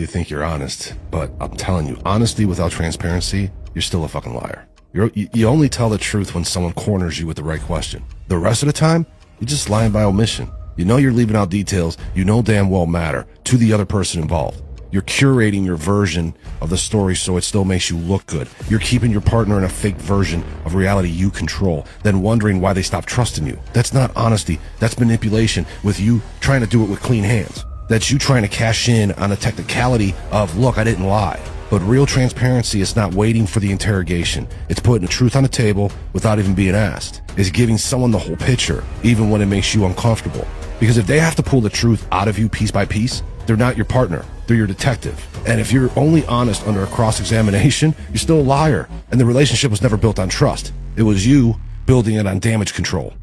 You think you're honest, but I'm telling you, honesty without transparency, you're still a fucking liar. You only tell the truth when someone corners you with the right question. The rest of the time, you're just lying by omission. You know you're leaving out details you know damn well matter to the other person involved. You're curating your version of the story so it still makes you look good. You're keeping your partner in a fake version of reality you control, then wondering why they stopped trusting you. That's not honesty. That's manipulation with you trying to do it with clean hands. That's you trying to cash in on a technicality of, look, I didn't lie. But real transparency is not waiting for the interrogation. It's putting the truth on the table without even being asked. It's giving someone the whole picture, even when it makes you uncomfortable. Because if they have to pull the truth out of you piece by piece, they're not your partner, they're your detective. And if you're only honest under a cross-examination, you're still a liar. And the relationship was never built on trust. It was you building it on damage control.